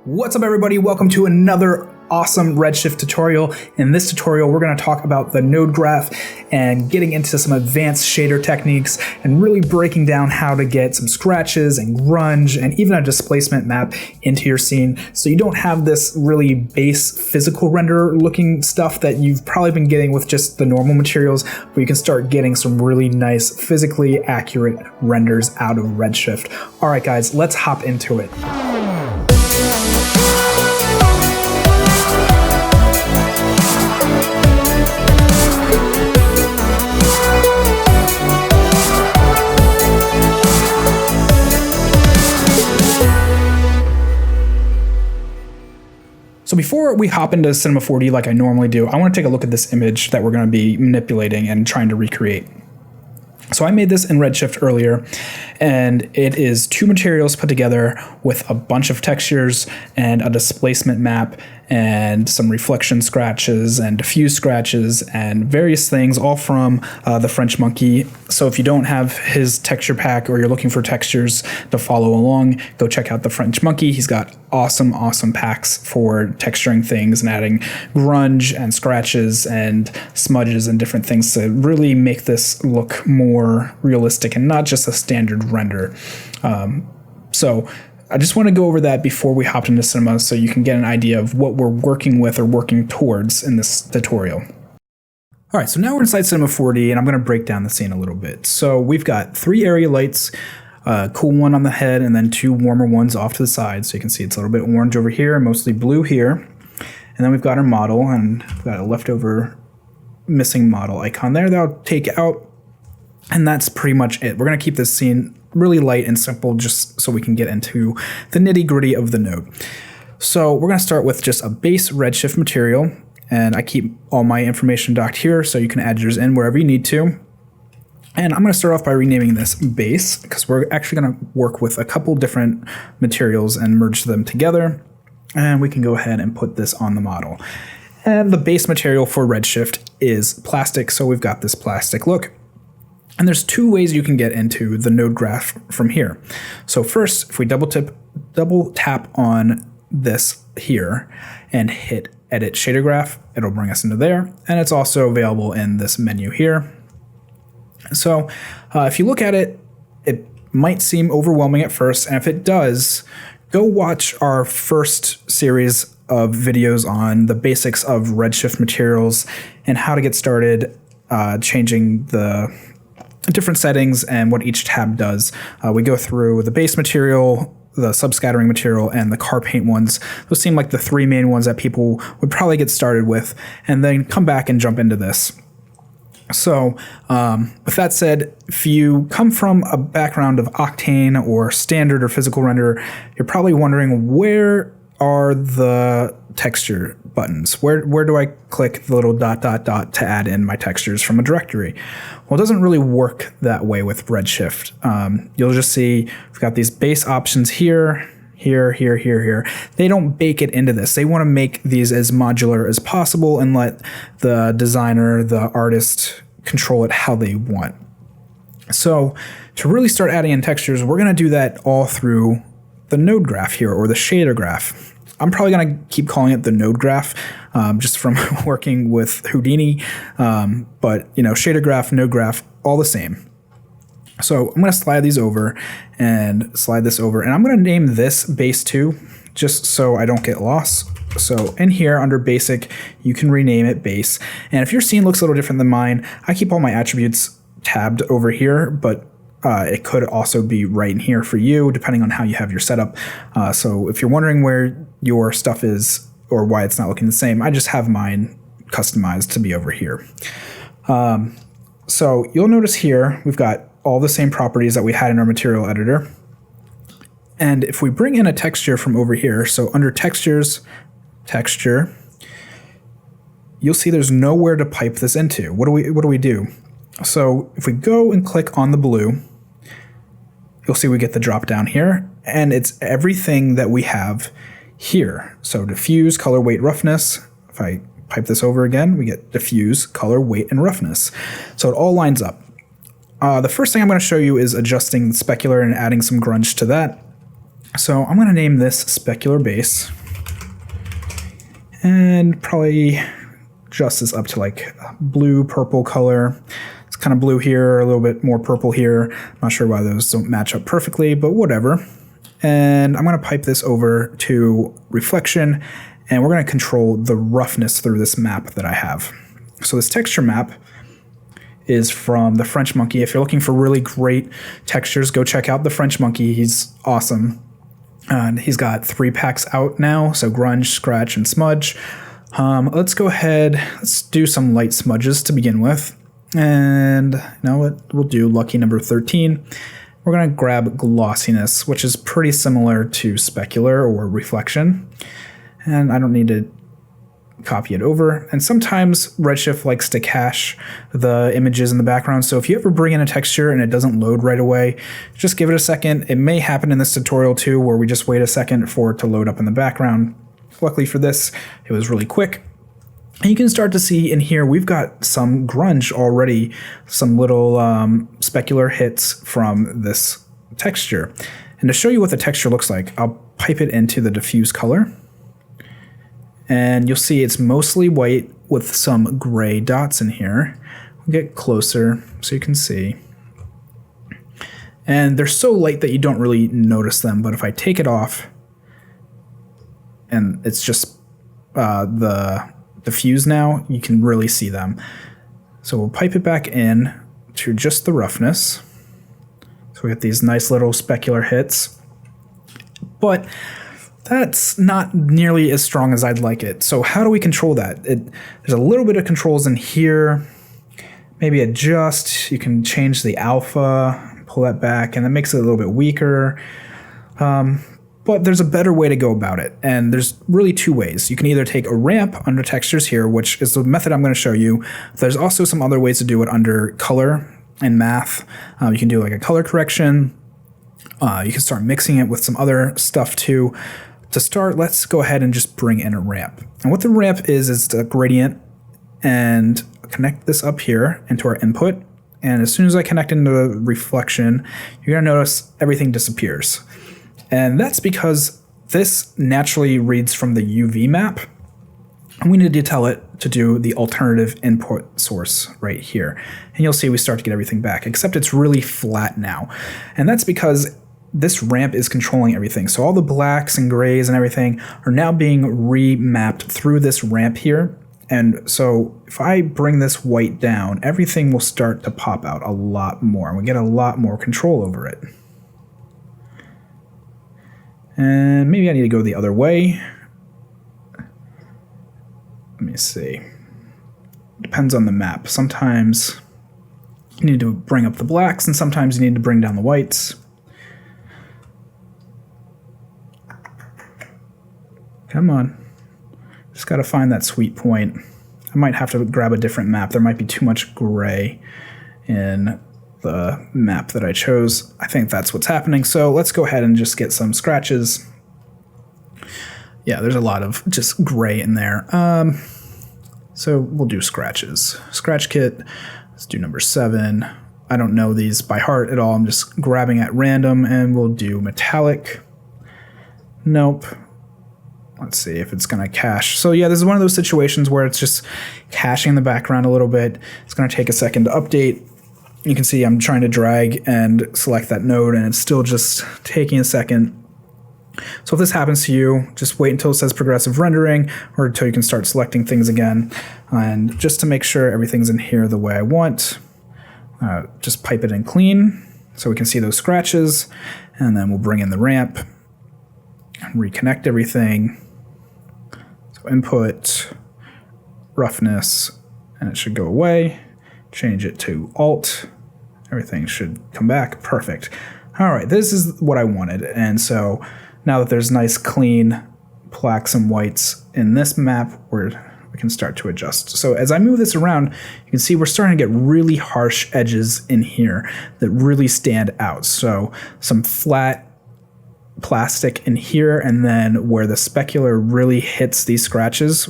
What's up everybody, welcome to another awesome Redshift tutorial. In this tutorial we're going to talk about the node graph and getting into some advanced shader techniques and really breaking down how to get some scratches and grunge and even a displacement map into your scene so you don't have this really base physical render looking stuff that you've probably been getting with just the normal materials, but you can start getting some really nice physically accurate renders out of Redshift. Alright guys, let's hop into it. So before we hop into Cinema 4D like I normally do, I want to take a look at this image that we're going to be manipulating and trying to recreate. So I made this in Redshift earlier, and it is two materials put together with a bunch of textures and a displacement map and some reflection scratches and diffuse scratches and various things, all from the French Monkey. So if you don't have his texture pack or you're looking for textures to follow along, go check out the French Monkey. He's got awesome packs for texturing things and adding grunge and scratches and smudges and different things to really make this look more realistic and not just a standard render. So I just want to go over that before we hop into Cinema so you can get an idea of what we're working with or working towards in this tutorial. All right, so now we're inside Cinema 4D and I'm going to break down the scene a little bit. So we've got three area lights, a cool one on the head and then two warmer ones off to the side. So you can see it's a little bit orange over here and mostly blue here. And then we've got our model and we've got a leftover missing model icon there that I'll take out. And that's pretty much it. We're going to keep this scene really light and simple just so we can get into the nitty-gritty of the node. So we're going to start with just a base Redshift material, and I keep all my information docked here so you can add yours in wherever you need to. And I'm going to start off by renaming this base because we're actually going to work with a couple different materials and merge them together, and we can go ahead and put this on the model. And the base material for Redshift is plastic, so we've got this plastic look. And there's two ways you can get into the node graph from here. So first, if we double tap on this here and hit edit shader graph, it'll bring us into there. And it's also available in this menu here. So if you look at it, it might seem overwhelming at first. And if it does, go watch our first series of videos on the basics of Redshift materials and how to get started changing the different settings and what each tab does. We go through the base material, the subscattering material, and the car paint ones. Those seem like the three main ones that people would probably get started with, and then come back and jump into this. So with that said, if you come from a background of Octane or standard or physical render, you're probably wondering, where are the texture buttons? Where do I click the little ... to add in my textures from a directory? Well, it doesn't really work that way with Redshift. You'll just see we've got these base options here. They don't bake it into this. They want to make these as modular as possible and let the designer, the artist, control it how they want. So to really start adding in textures, we're going to do that all through the node graph here, or the shader graph. I'm probably going to keep calling it the node graph just from working with Houdini, but you know, shader graph, node graph, all the same. So I'm going to slide these over and slide this over, and I'm going to name this base 2 just so I don't get lost. So in here under basic, you can rename it base. And if your scene looks a little different than mine, I keep all my attributes tabbed over here, but it could also be right in here for you, depending on how you have your setup. So if you're wondering where your stuff is or why it's not looking the same, I just have mine customized to be over here. So you'll notice here we've got all the same properties that we had in our material editor. And if we bring in a texture from over here, so under textures, texture, you'll see there's nowhere to pipe this into. What do we do? So if we go and click on the blue, you'll see we get the drop down here, and it's everything that we have here. So diffuse, color, weight, roughness. If I pipe this over again, we get diffuse, color, weight, and roughness. So it all lines up. The first thing I'm going to show you is adjusting the specular and adding some grunge to that. So I'm going to name this specular base. and probably adjust this up to like blue, purple color. It's kind of blue here, a little bit more purple here. I'm not sure why those don't match up perfectly, but whatever. And I'm going to pipe this over to reflection, and we're going to control the roughness through this map that I have. So this texture map is from the French Monkey. If you're looking for really great textures, go check out the French Monkey. He's awesome. And he's got 3 packs out now, so grunge, scratch, and smudge. Let's go ahead, let's do some light smudges to begin with. And you know what, we'll do lucky number 13. We're going to grab glossiness, which is pretty similar to specular or reflection. And I don't need to copy it over. And sometimes Redshift likes to cache the images in the background. So if you ever bring in a texture and it doesn't load right away, just give it a second. It may happen in this tutorial too, where we just wait a second for it to load up in the background. Luckily for this, it was really quick. And you can start to see in here, we've got some grunge already, some little specular hits from this texture. And to show you what the texture looks like, I'll pipe it into the diffuse color. And you'll see it's mostly white with some gray dots in here. We'll get closer so you can see. And they're so light that you don't really notice them, but if I take it off, and it's just the diffuse now, you can really see them. So we'll pipe it back in to just the roughness. So we get these nice little specular hits. But that's not nearly as strong as I'd like it. So how do we control that? There's a little bit of controls in here. Maybe adjust. You can change the alpha, pull that back, and that makes it a little bit weaker. But there's a better way to go about it. And there's really 2 ways. You can either take a ramp under textures here, which is the method I'm going to show you. There's also some other ways to do it under color and math. You can do like a color correction. You can start mixing it with some other stuff too. To start, let's go ahead and just bring in a ramp. And what the ramp is the gradient, and connect this up here into our input. And as soon as I connect into the reflection, you're going to notice everything disappears. And that's because this naturally reads from the UV map. And we need to tell it to do the alternative input source right here. And you'll see we start to get everything back, except it's really flat now. And that's because this ramp is controlling everything. So all the blacks and grays and everything are now being remapped through this ramp here. And so if I bring this white down, everything will start to pop out a lot more, and we get a lot more control over it. And maybe I need to go the other way. Let me see. Depends on the map. Sometimes you need to bring up the blacks, and sometimes you need to bring down the whites. Come on. Just got to find that sweet point. I might have to grab a different map. There might be too much gray in the map that I chose. I think that's what's happening. So let's go ahead and just get some scratches. Yeah, there's a lot of just gray in there. So we'll do scratches. Scratch kit. Let's do number 7. I don't know these by heart at all. I'm just grabbing at random, and we'll do metallic. Nope. Let's see if it's going to cache. So yeah, this is one of those situations where it's just caching in the background a little bit. It's going to take a second to update. You can see I'm trying to drag and select that node, and it's still just taking a second. So if this happens to you, just wait until it says progressive rendering, or until you can start selecting things again. And just to make sure everything's in here the way I want, just pipe it in clean so we can see those scratches. And then we'll bring in the ramp and reconnect everything. So input, roughness, and it should go away. Change it to Alt. Everything should come back. Perfect. All right, this is what I wanted. And so now that there's nice clean blacks and whites in this map, we can start to adjust. So as I move this around, you can see we're starting to get really harsh edges in here that really stand out. So some flat plastic in here, and then where the specular really hits these scratches.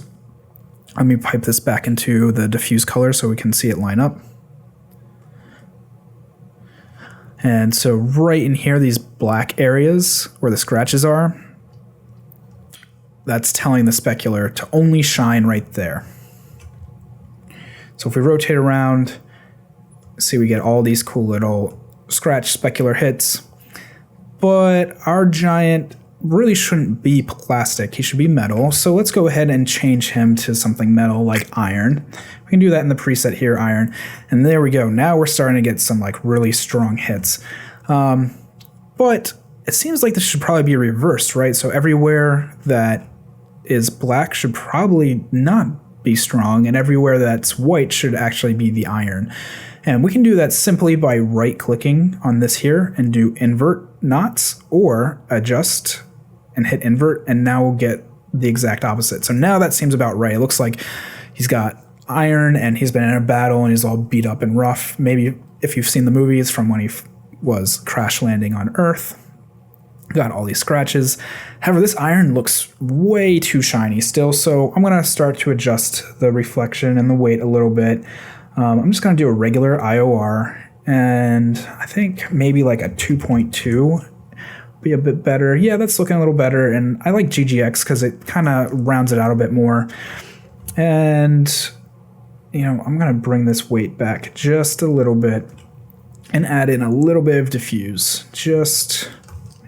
Let me pipe this back into the diffuse color so we can see it line up. And so right in here, these black areas where the scratches are, that's telling the specular to only shine right there. So if we rotate around, see we get all these cool little scratch specular hits. But our giant really shouldn't be plastic. He should be metal. So let's go ahead and change him to something metal like iron. We can do that in the preset here, iron. And there we go. Now we're starting to get some like really strong hits. But it seems like this should probably be reversed, right? So everywhere that is black should probably not be strong, and everywhere that's white should actually be the iron. And we can do that simply by right-clicking on this here and do invert knots, or adjust and hit invert, and now we'll get the exact opposite. So now that seems about right. It looks like he's got iron and he's been in a battle and he's all beat up and rough. Maybe if you've seen the movies from when he was crash landing on Earth. Got all these scratches. However, this iron looks way too shiny still, so I'm going to start to adjust the reflection and the weight a little bit. I'm just going to do a regular IOR, and I think maybe like a 2.2 be a bit better. Yeah, that's looking a little better, and I like GGX because it kind of rounds it out a bit more. And, you know, I'm going to bring this weight back just a little bit and add in a little bit of diffuse. Just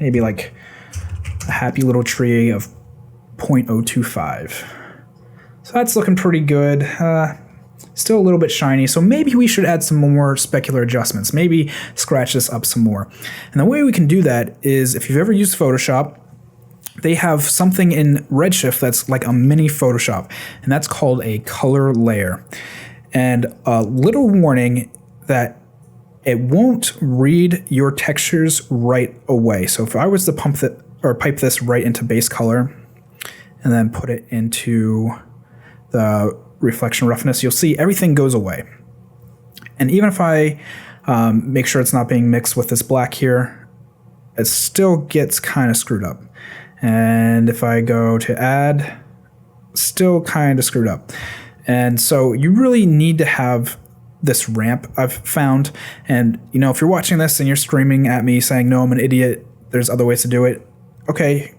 maybe like a happy little tree of 0.025. So that's looking pretty good. Still a little bit shiny, so maybe we should add some more specular adjustments. Maybe scratch this up some more. And the way we can do that is, if you've ever used Photoshop, they have something in Redshift that's like a mini Photoshop, and that's called a color layer. And a little warning that it won't read your textures right away. So if I was to pipe this right into base color and then put it into the reflection roughness, you'll see everything goes away. And even if I make sure it's not being mixed with this black here, it still gets kind of screwed up. And if I go to add, still kind of screwed up. And so you really need to have this ramp, I've found. And, you know, if you're watching this and you're screaming at me saying, no, I'm an idiot, there's other ways to do it. Okay,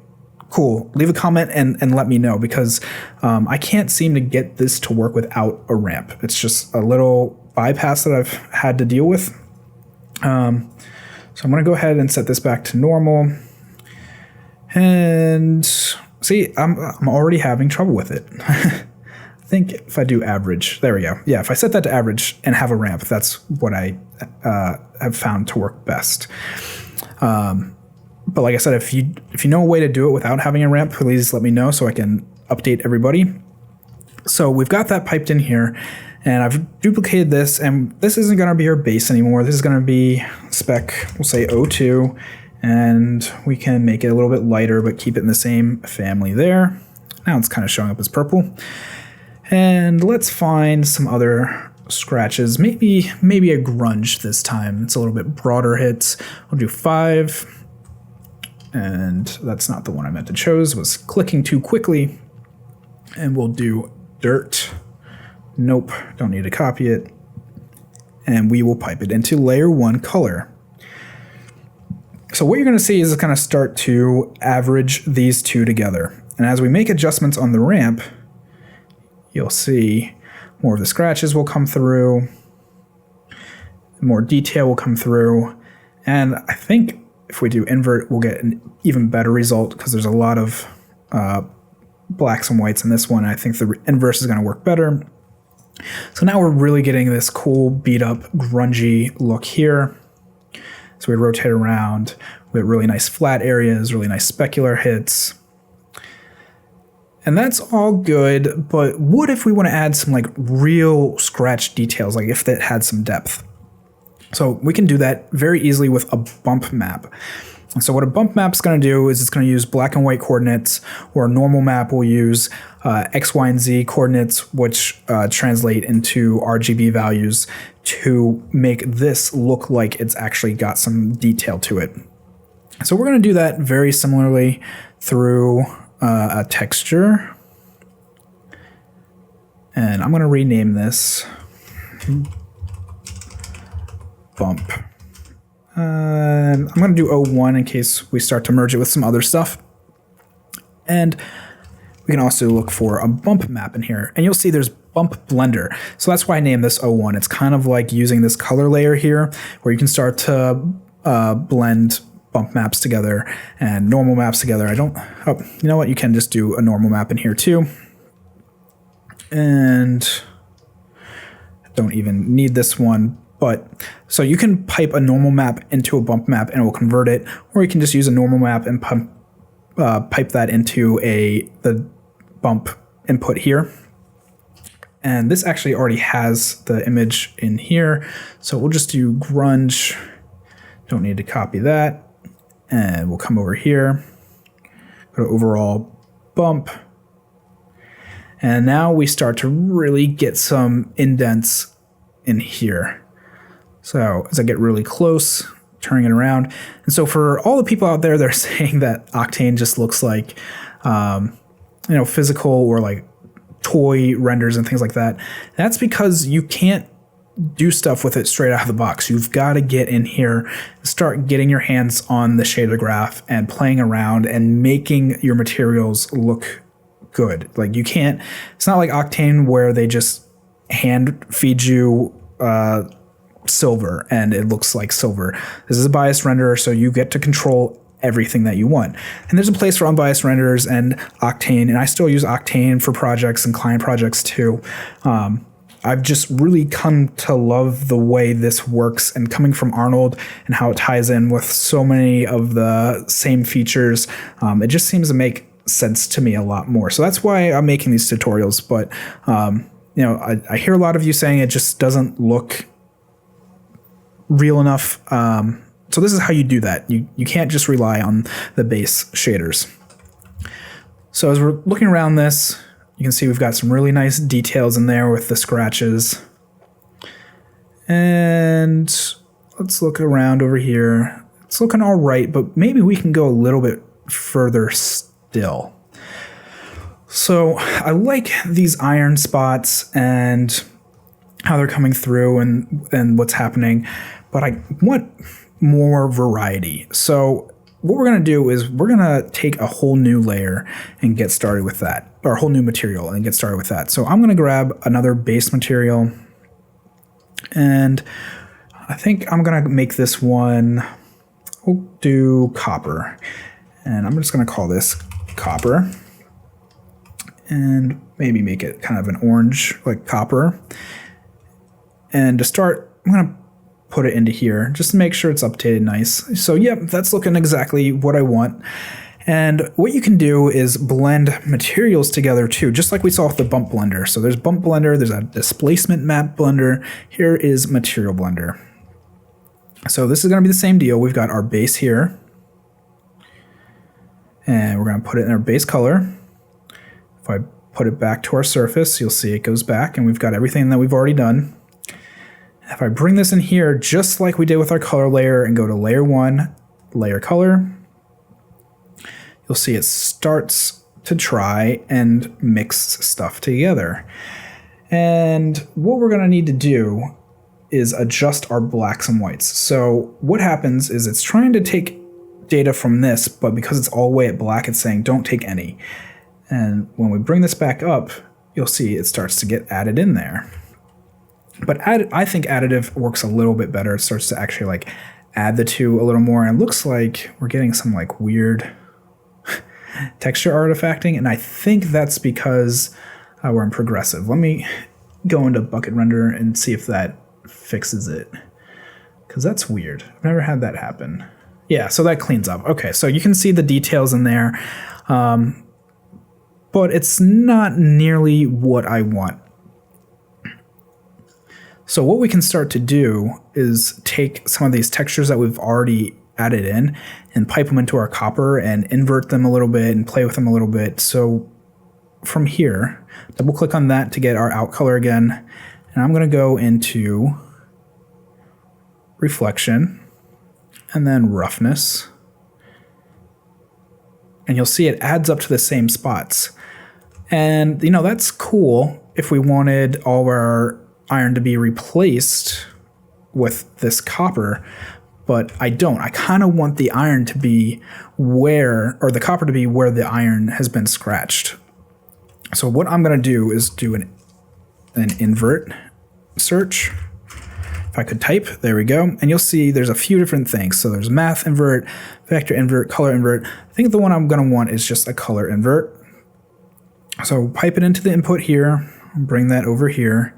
cool. Leave a comment and let me know, because I can't seem to get this to work without a ramp. It's just a little bypass that I've had to deal with. So I'm going to go ahead and set this back to normal. And see, I'm already having trouble with it. I think if I do average, there we go. Yeah, if I set that to average and have a ramp, that's what I have found to work best. But like I said, if you know a way to do it without having a ramp, please let me know so I can update everybody. So we've got that piped in here, and I've duplicated this, and this isn't going to be our base anymore. This is going to be spec, we'll say 02, and we can make it a little bit lighter but keep it in the same family there. Now it's kind of showing up as purple. And let's find some other scratches, maybe a grunge this time. It's a little bit broader hits. We'll do 5. And that's not the one I meant to choose. It was clicking too quickly. And we'll do dirt. Nope, don't need to copy it. And we will pipe it into layer 1 color. So what you're going to see is it's going to start to average these two together. And as we make adjustments on the ramp, you'll see more of the scratches will come through, more detail will come through, and I think if we do invert, we'll get an even better result, because there's a lot of blacks and whites in this one. I think the inverse is going to work better. So now we're really getting this cool, beat up, grungy look here. So we rotate around with really nice flat areas, really nice specular hits. And that's all good, but what if we want to add some like real scratch details, like if that had some depth? So we can do that very easily with a bump map. And so what a bump map is going to do is it's going to use black and white coordinates, or a normal map will use X, Y, and Z coordinates, which translate into RGB values to make this look like it's actually got some detail to it. So we're going to do that very similarly through a texture, and I'm going to rename this bump. I'm going to do 01 in case we start to merge it with some other stuff. And we can also look for a bump map in here, and you'll see there's bump blender. So that's why I named this 01. It's kind of like using this color layer here where you can start to blend bump maps together and normal maps together. Oh, you know what? You can just do a normal map in here too. And don't even need this one. But so you can pipe a normal map into a bump map and it will convert it, or you can just use a normal map and pipe that into the bump input here. And this actually already has the image in here. So we'll just do grunge. Don't need to copy that. And we'll come over here, go to overall bump. And now we start to really get some indents in here. So as I get really close, turning it around. And so for all the people out there that are saying that Octane just looks like, physical or like toy renders and things like that, that's because you can't do stuff with it straight out of the box. You've got to get in here, start getting your hands on the shader graph and playing around and making your materials look good. Like you can't, it's not like Octane where they just hand feed you silver and it looks like silver. This is a biased renderer, so you get to control everything that you want. And there's a place for unbiased renderers and Octane, and I still use Octane for projects and client projects too. I've just really come to love the way this works, and coming from Arnold and how it ties in with so many of the same features, it just seems to make sense to me a lot more. So that's why I'm making these tutorials. But I hear a lot of you saying it just doesn't look real enough. So this is how you do that. You can't just rely on the base shaders. So as we're looking around this, you can see we've got some really nice details in there with the scratches. And let's look around over here. It's looking all right, but maybe we can go a little bit further still. So I like these iron spots and how they're coming through and what's happening, but I want more variety. So what we're going to do is we're going to take a whole new layer and get started with that, or a whole new material and get started with that. So I'm going to grab another base material, and I think I'm going to make this one, we'll do copper, and I'm just going to call this copper, and maybe make it kind of an orange like copper. And to start, I'm going to put it into here just to make sure it's updated nice. So yep, that's looking exactly what I want. And what you can do is blend materials together too, just like we saw with the bump blender. So there's bump blender, there's a displacement map blender, here is material blender. So this is going to be the same deal. We've got our base here, and we're going to put it in our base color. If I put it back to our surface, you'll see it goes back, and we've got everything that we've already done. If I bring this in here, just like we did with our color layer, and go to layer 1, layer color, you'll see it starts to try and mix stuff together. And what we're going to need to do is adjust our blacks and whites. So what happens is it's trying to take data from this, but because it's all the way at black, it's saying don't take any. And when we bring this back up, you'll see it starts to get added in there. But I think additive works a little bit better. It starts to actually like add the two a little more, and it looks like we're getting some like weird texture artifacting, and I think that's because we're in progressive. Let me go into bucket render and see if that fixes it, because that's weird. I've never had that happen. Yeah, so that cleans up. Okay, so you can see the details in there, but it's not nearly what I want. So what we can start to do is take some of these textures that we've already added in and pipe them into our copper and invert them a little bit and play with them a little bit. So from here, double click on that to get our out color again. And I'm going to go into reflection and then roughness. And you'll see it adds up to the same spots. And that's cool if we wanted all of our iron to be replaced with this copper, but I don't. I kind of want the iron to be the copper to be where the iron has been scratched. So what I'm going to do is do an invert search. If I could type, there we go. And you'll see there's a few different things. So there's math invert, vector invert, color invert. I think the one I'm going to want is just a color invert. So pipe it into the input here, bring that over here.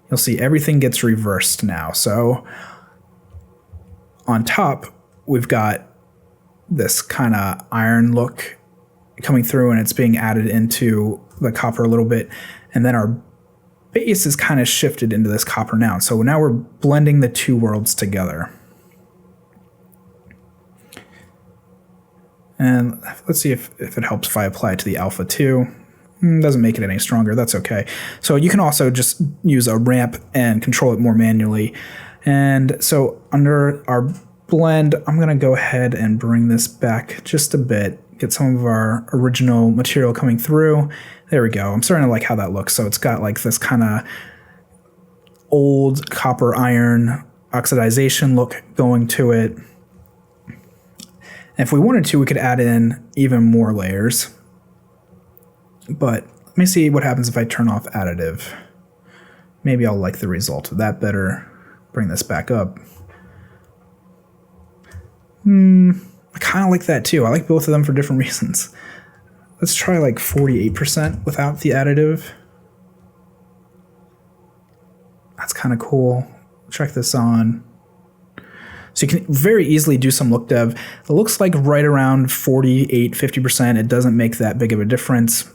You'll see everything gets reversed now. So on top, we've got this kind of iron look coming through, and it's being added into the copper a little bit. And then our base is kind of shifted into this copper now. So now we're blending the two worlds together. And let's see if it helps if I apply it to the alpha 2. Doesn't make it any stronger. That's okay. So you can also just use a ramp and control it more manually. And so under our blend, I'm going to go ahead and bring this back just a bit. Get some of our original material coming through. There we go. I'm starting to like how that looks. So it's got like this kind of old copper iron oxidization look going to it. And if we wanted to, we could add in even more layers. But let me see what happens if I turn off additive. Maybe I'll like the result of that better. Bring this back up. I kind of like that too. I like both of them for different reasons. Let's try like 48% without the additive. That's kind of cool. Check this on. So you can very easily do some look dev. It looks like right around 48, 50%. It doesn't make that big of a difference.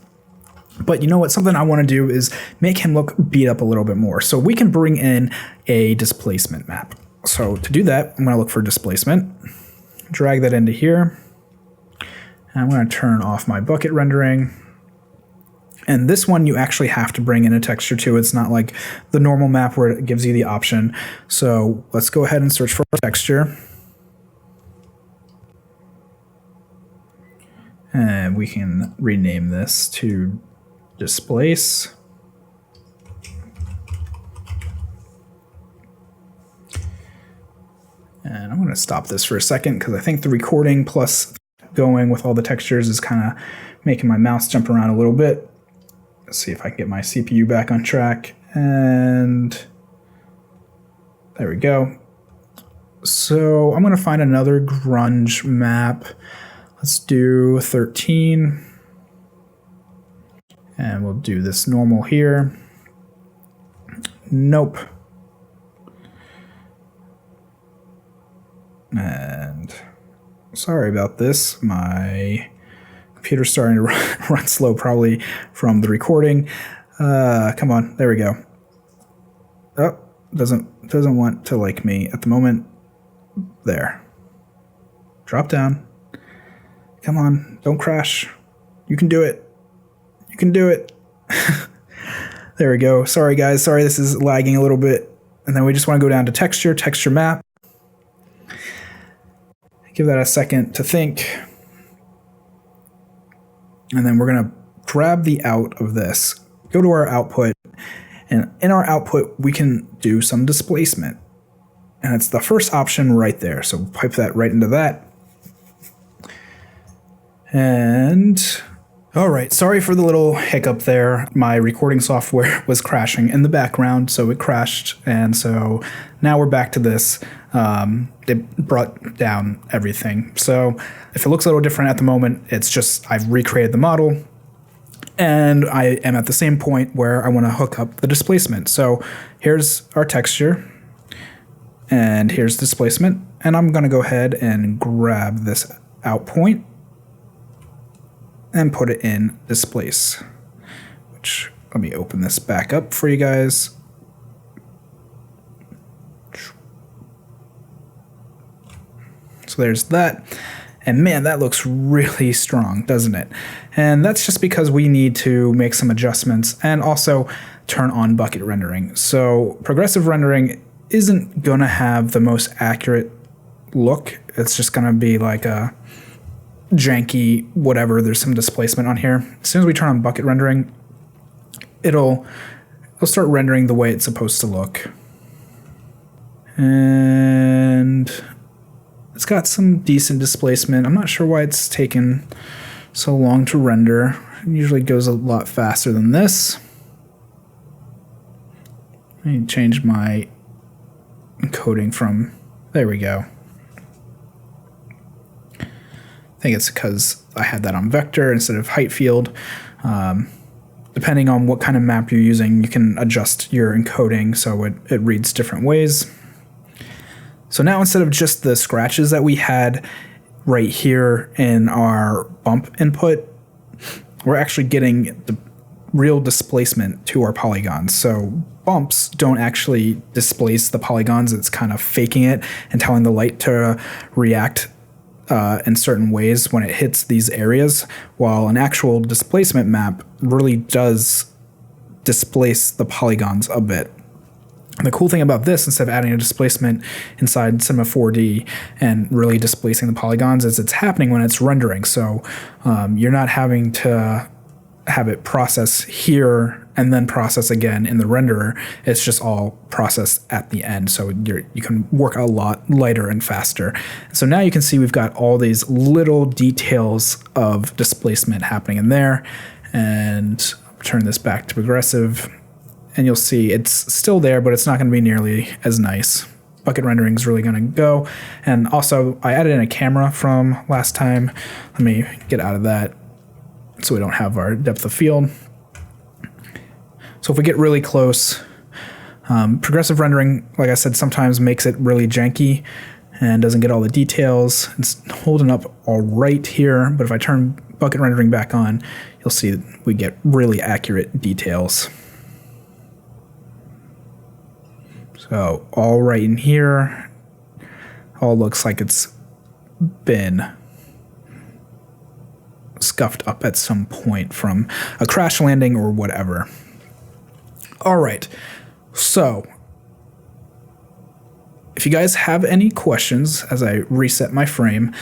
But you know what? Something I want to do is make him look beat up a little bit more. So we can bring in a displacement map. So to do that, I'm going to look for displacement. Drag that into here. And I'm going to turn off my bucket rendering. And this one you actually have to bring in a texture to. It's not like the normal map where it gives you the option. So let's go ahead and search for a texture. And we can rename this to displace. And I'm going to stop this for a second because I think the recording plus going with all the textures is kind of making my mouse jump around a little bit. Let's see if I can get my CPU back on track. And there we go. So I'm going to find another grunge map. Let's do 13. And we'll do this normal here. Nope. And sorry about this. My computer's starting to run slow, probably from the recording. Come on, there we go. Oh, doesn't want to like me at the moment. There. Drop down. Come on, don't crash. You can do it. You can do it. There we go. Sorry guys, sorry this is lagging a little bit. And then we just want to go down to texture, texture map. Give that a second to think. And then we're going to grab the out of this, go to our output, and in our output, we can do some displacement. And it's the first option right there. So pipe that right into that. And all right, sorry for the little hiccup there. My recording software was crashing in the background, so it crashed. And so now we're back to this. It brought down everything. So if it looks a little different at the moment, it's just I've recreated the model. And I am at the same point where I want to hook up the displacement. So here's our texture. And here's displacement. And I'm going to go ahead and grab this out point and put it in displace. Which, let me open this back up for you guys. So there's that. And man, that looks really strong, doesn't it? And that's just because we need to make some adjustments and also turn on bucket rendering. So progressive rendering isn't going to have the most accurate look. It's just going to be like a janky whatever. There's some displacement on here. As soon as we turn on bucket rendering, it'll start rendering the way it's supposed to look. And It's got some decent displacement. I'm not sure why it's taken so long to render. It usually goes a lot faster than this. Let me change my encoding from, there we go. I think it's because I had that on vector instead of height field. Depending on what kind of map you're using, you can adjust your encoding so it reads different ways. So now instead of just the scratches that we had right here in our bump input, we're actually getting the real displacement to our polygons. So bumps don't actually displace the polygons. It's kind of faking it and telling the light to react in certain ways when it hits these areas, while an actual displacement map really does displace the polygons a bit. And the cool thing about this, instead of adding a displacement inside Cinema 4D and really displacing the polygons, is it's happening when it's rendering. So you're not having to have it process here and then process again in the renderer. It's just all processed at the end. So you can work a lot lighter and faster. So now you can see we've got all these little details of displacement happening in there. And I'll turn this back to progressive. And you'll see it's still there, but it's not going to be nearly as nice. Bucket rendering is really going to go. And also, I added in a camera from last time. Let me get out of that so we don't have our depth of field. So if we get really close, progressive rendering, like I said, sometimes makes it really janky and doesn't get all the details. It's holding up all right here, but if I turn bucket rendering back on, you'll see we get really accurate details. So all right in here, all looks like it's been scuffed up at some point from a crash landing or whatever. All right, so if you guys have any questions as I reset my frame,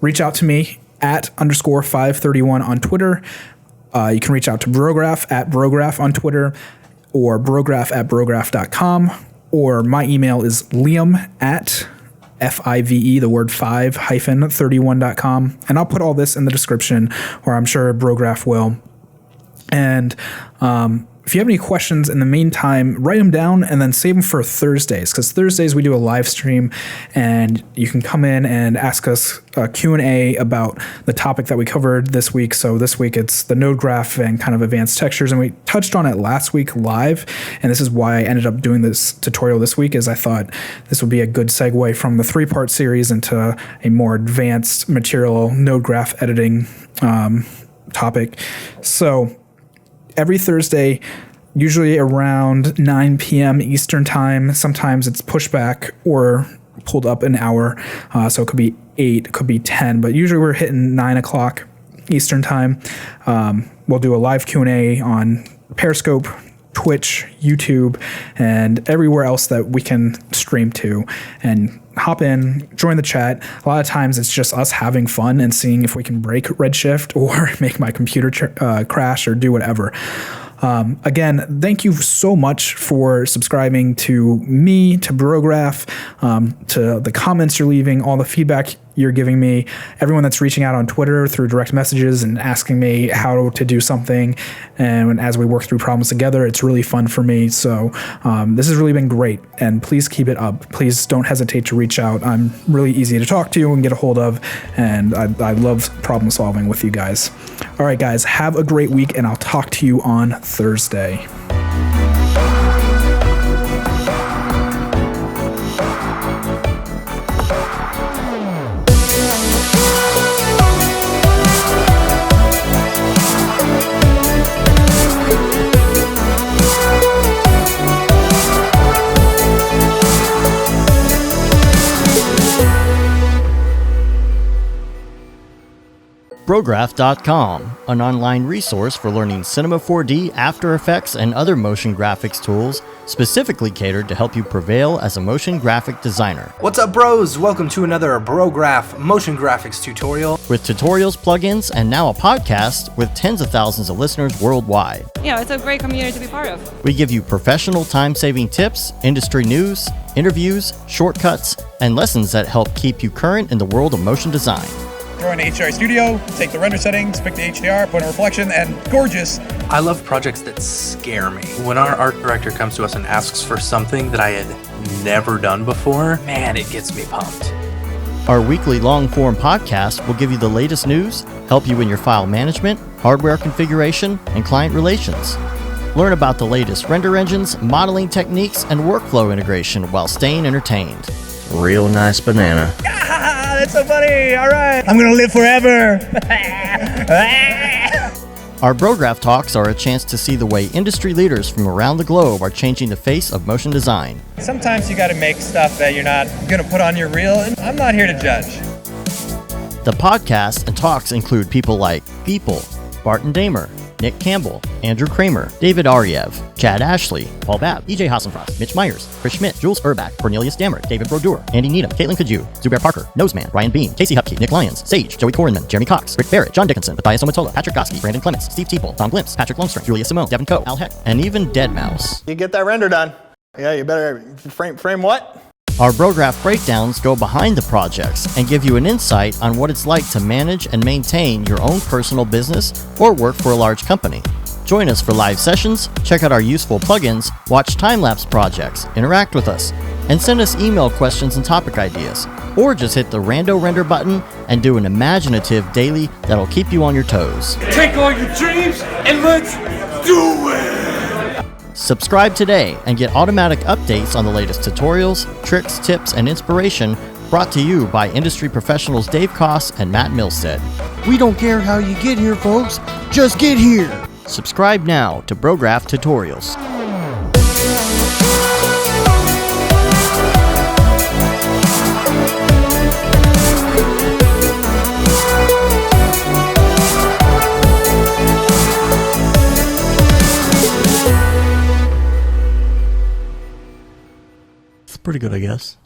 reach out to me at _531 on Twitter. You can reach out to Brograph at Brograph on Twitter, or Brograph at Brograph.com, or my email is Liam at FIVE, the word 5-31.com. And I'll put all this in the description, or I'm sure Brograph will. And if you have any questions in the meantime, write them down and then save them for Thursdays, because Thursdays we do a live stream and you can come in and ask us a Q&A about the topic that we covered this week. So this week it's the node graph and kind of advanced textures, and we touched on it last week live, and this is why I ended up doing this tutorial this week, is I thought this would be a good segue from the 3-part series into a more advanced material node graph editing topic. So every Thursday, usually around 9 p.m. Eastern time. Sometimes it's pushed back or pulled up an hour. So it could be 8, it could be 10, but usually we're hitting 9 o'clock Eastern time. We'll do a live Q&A on Periscope, Twitch, YouTube, and everywhere else that we can stream to. And hop in, join the chat. A lot of times it's just us having fun and seeing if we can break Redshift or make my computer crash or do whatever. Again, thank you so much for subscribing to me, to Brograph, to the comments you're leaving, all the feedback you're giving me, everyone that's reaching out on Twitter through direct messages and asking me how to do something. And as we work through problems together, it's really fun for me. So this has really been great, and please keep it up. Please don't hesitate to reach out. I'm really easy to talk to and get a hold of, and I love problem solving with you guys. All right, guys, have a great week, and I'll talk to you on Thursday. Brograph.com, an online resource for learning Cinema 4D, After Effects, and other motion graphics tools specifically catered to help you prevail as a motion graphic designer. What's up, bros? Welcome to another Brograph motion graphics tutorial. With tutorials, plugins, and now a podcast with tens of thousands of listeners worldwide. Yeah, it's a great community to be part of. We give you professional time-saving tips, industry news, interviews, shortcuts, and lessons that help keep you current in the world of motion design. throw in HDR Studio, take the render settings, pick the HDR, put in a reflection, and gorgeous. I love projects that scare me. When our art director comes to us and asks for something that I had never done before, man, it gets me pumped. Our weekly long-form podcast will give you the latest news, help you in your file management, hardware configuration, and client relations. Learn about the latest render engines, modeling techniques, and workflow integration while staying entertained. Real nice banana. Ah, that's so funny. All right. I'm going to live forever. Our Brograph talks are a chance to see the way industry leaders from around the globe are changing the face of motion design. Sometimes you got to make stuff that you're not going to put on your reel, and I'm not here to judge. The podcast and talks include people like Beeple, Barton Damer, Nick Campbell, Andrew Kramer, David Ariev, Chad Ashley, Paul Babb, EJ Hassenfrost, Mitch Myers, Chris Schmidt, Jules Urbach, Cornelius Dammert, David Brodeur, Andy Needham, Caitlin Kaju, Zubair Parker, Noseman, Ryan Bean, Casey Hupke, Nick Lyons, Sage, Joey Korenman, Jeremy Cox, Rick Barrett, John Dickinson, Matthias Omatola, Patrick Goski, Brandon Clements, Steve Teeple, Tom Glimpse, Patrick Longstream, Julia Simone, Devin Coe, Al Heck, and even Deadmau5. You get that render done. Yeah, you better frame what? Our Brograph breakdowns go behind the projects and give you an insight on what it's like to manage and maintain your own personal business or work for a large company. Join us for live sessions, check out our useful plugins, watch time-lapse projects, interact with us, and send us email questions and topic ideas. Or just hit the Rando Render button and do an imaginative daily that'll keep you on your toes. Take all your dreams and let's do it! Subscribe today and get automatic updates on the latest tutorials, tricks, tips, and inspiration brought to you by industry professionals Dave Koss and Matt Milstead. We don't care how you get here, folks. Just get here. Subscribe now to Brograph Tutorials. It's pretty good, I guess.